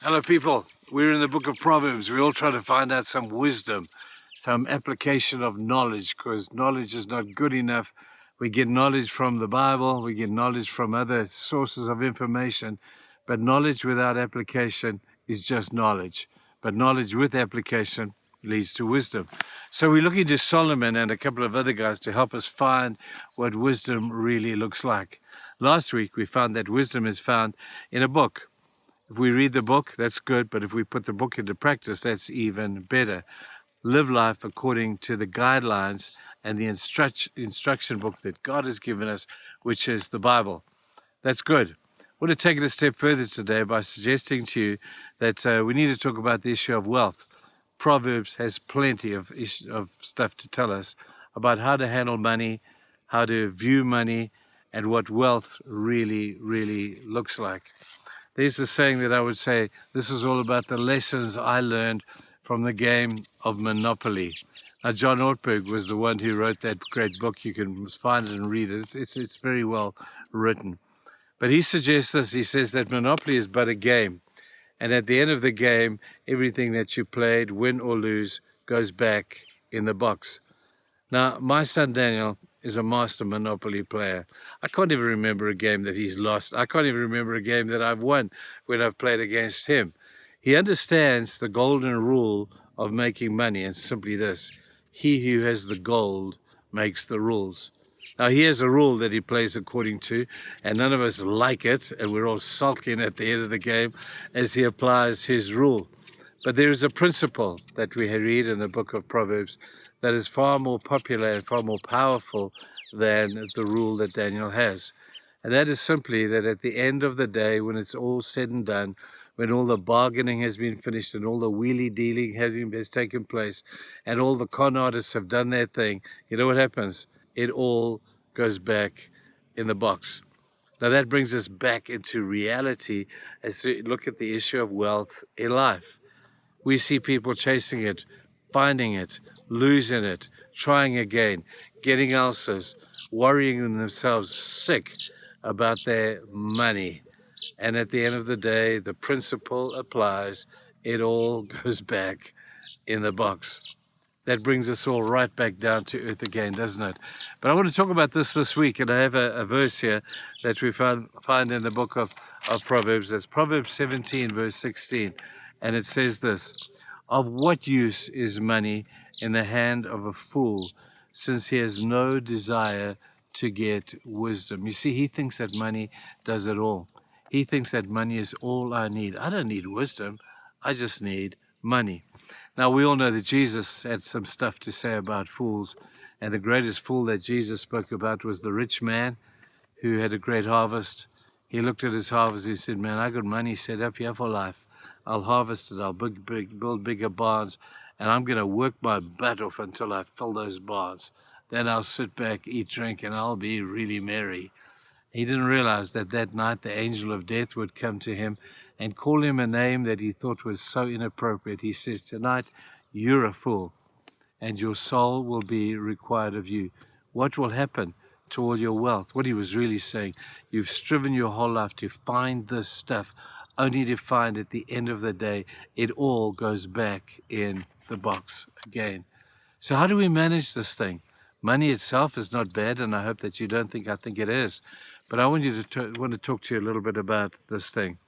Hello, people. We're in the book of Proverbs. We all try to find out some wisdom, some application of knowledge, because knowledge is not good enough. We get knowledge from the Bible, we get knowledge from other sources of information, but knowledge without application is just knowledge. But knowledge with application leads to wisdom. So we're looking to Solomon and a couple of other guys to help us find what wisdom really looks like. Last week, we found that wisdom is found in a book. If we read the book, that's good, but if we put the book into practice, that's even better. Live life according to the guidelines and the instruction book that God has given us, which is the Bible. That's good. I want to take it a step further today by suggesting to you that we need to talk about the issue of wealth. Proverbs has plenty of stuff to tell us about how to handle money, how to view money, and what wealth really, really looks like. There's a saying that I would say, this is all about the lessons I learned from the game of Monopoly. Now, John Ortberg was the one who wrote that great book. You can find it and read it. It's very well written. But he suggests this. He says that Monopoly is but a game. And at the end of the game, everything that you played, win or lose, goes back in the box. Now, my son Daniel is a master Monopoly player. I can't even remember a game that he's lost. I can't even remember a game that I've won when I've played against him. He understands the golden rule of making money, and simply this: he who has the gold makes the rules. Now, he has a rule that he plays according to, and none of us like it, and we're all sulking at the end of the game as he applies his rule. But there is a principle that we read in the book of Proverbs that is far more popular and far more powerful than the rule that Daniel has. And that is simply that at the end of the day, when it's all said and done, when all the bargaining has been finished and all the wheelie-dealing has taken place and all the con artists have done their thing, you know what happens? It all goes back in the box. Now that brings us back into reality as we look at the issue of wealth in life. We see people chasing it, finding it, losing it, trying again, getting ulcers, worrying themselves sick about their money. And at the end of the day, the principle applies. It all goes back in the box. That brings us all right back down to earth again, doesn't it? But I want to talk about this week, and I have a verse here that we find in the book of Proverbs. That's Proverbs 17, verse 16. And it says this: of what use is money in the hand of a fool, since he has no desire to get wisdom? You see, he thinks that money does it all. He thinks that money is all I need. I don't need wisdom. I just need money. Now, we all know that Jesus had some stuff to say about fools, and the greatest fool that Jesus spoke about was the rich man who had a great harvest. He looked at his harvest, he said, man, I got money set up here for life. I'll harvest it, I'll build bigger barns, and I'm going to work my butt off until I fill those barns. Then I'll sit back, eat, drink, and I'll be really merry. He didn't realize that that night the angel of death would come to him and call him a name that he thought was so inappropriate. He says, tonight, you're a fool, and your soul will be required of you. What will happen to all your wealth? What he was really saying, you've striven your whole life to find this stuff, only to find at the end of the day, it all goes back in the box again. So how do we manage this thing? Money itself is not bad, and I hope that you don't think I think it is. But I want to talk to you a little bit about this thing.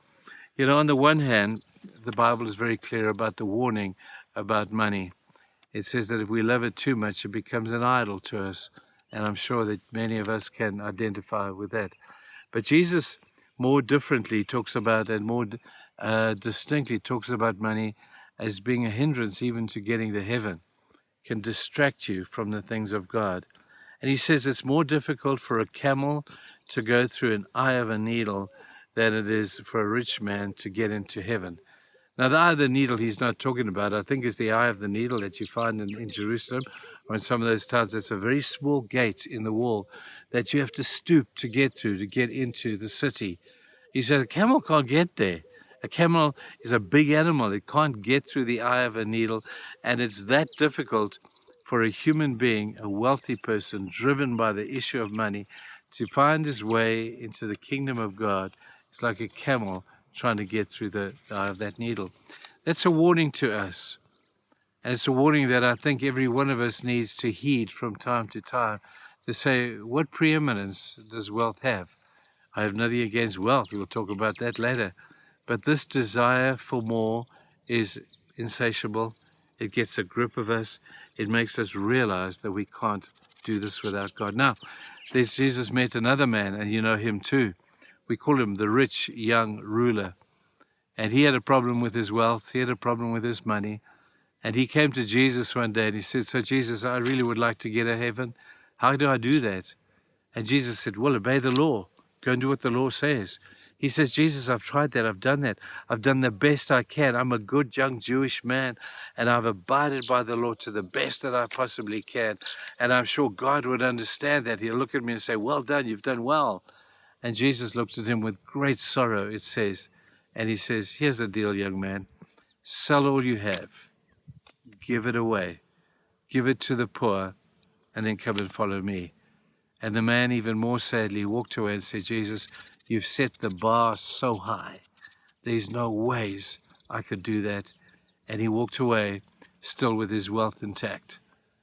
You know, on the one hand, the Bible is very clear about the warning about money. It says that if we love it too much, it becomes an idol to us. And I'm sure that many of us can identify with that. But Jesus more differently talks about, and more distinctly talks about money as being a hindrance even to getting to heaven, can distract you from the things of God. And he says it's more difficult for a camel to go through an eye of a needle than it is for a rich man to get into heaven. Now, the eye of the needle he's not talking about, I think, is the eye of the needle that you find in Jerusalem or in some of those towns. It's a very small gate in the wall that you have to stoop to get through to get into the city. He says a camel can't get there. A camel is a big animal. It can't get through the eye of a needle, and it's that difficult for a human being, a wealthy person driven by the issue of money, to find his way into the kingdom of God. It's like a camel trying to get through the eye of that needle. That's a warning to us. And it's a warning that I think every one of us needs to heed from time to time, to say, what preeminence does wealth have? I have nothing against wealth. We'll talk about that later. But this desire for more is insatiable. It gets a grip of us. It makes us realize that we can't do this without God. Now, Jesus met another man, and you know him too. We call him the rich young ruler. And he had a problem with his wealth. He had a problem with his money. And he came to Jesus one day and he said, so Jesus, I really would like to get to heaven. How do I do that? And Jesus said, well, obey the law. Go and do what the law says. He says, Jesus, I've tried that. I've done that. I've done the best I can. I'm a good young Jewish man, and I've abided by the law to the best that I possibly can. And I'm sure God would understand that. He'll look at me and say, well done, you've done well. And Jesus looks at him with great sorrow, it says. And he says, here's the deal, young man. Sell all you have. Give it away. Give it to the poor, and then come and follow me. And the man, even more sadly, walked away and said, Jesus, you've set the bar so high. There's no ways I could do that. And he walked away, still with his wealth intact,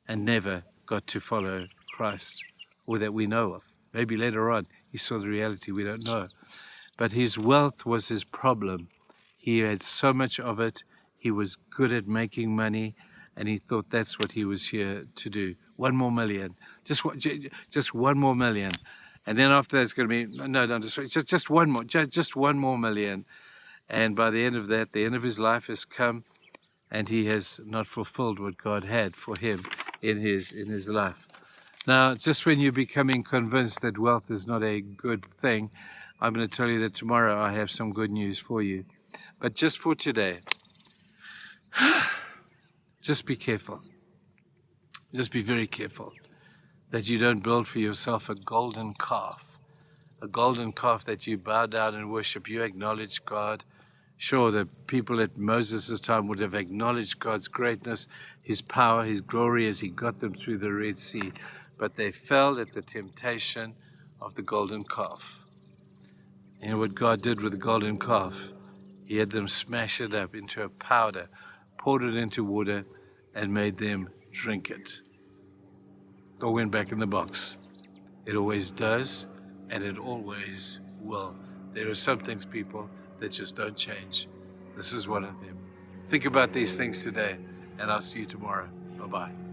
and never got to follow Christ, or that we know of. Maybe later on he saw the reality, we don't know. But his wealth was his problem. He had so much of it. He was good at making money, and he thought that's what he was here to do. 1 more million. Just 1 more million. And then after that, it's going to be, just one more million. And by the end of that, the end of his life has come, and he has not fulfilled what God had for him in his life. Now, just when you're becoming convinced that wealth is not a good thing, I'm going to tell you that tomorrow I have some good news for you. But just for today, just be careful. Just be very careful that you don't build for yourself a golden calf that you bow down and worship. You acknowledge God. Sure, the people at Moses' time would have acknowledged God's greatness, his power, his glory as he got them through the Red Sea. But they fell at the temptation of the golden calf. And what God did with the golden calf, he had them smash it up into a powder, poured it into water, and made them drink it. It all went back in the box. It always does, and it always will. There are some things, people, that just don't change. This is one of them. Think about these things today, and I'll see you tomorrow. Bye-bye.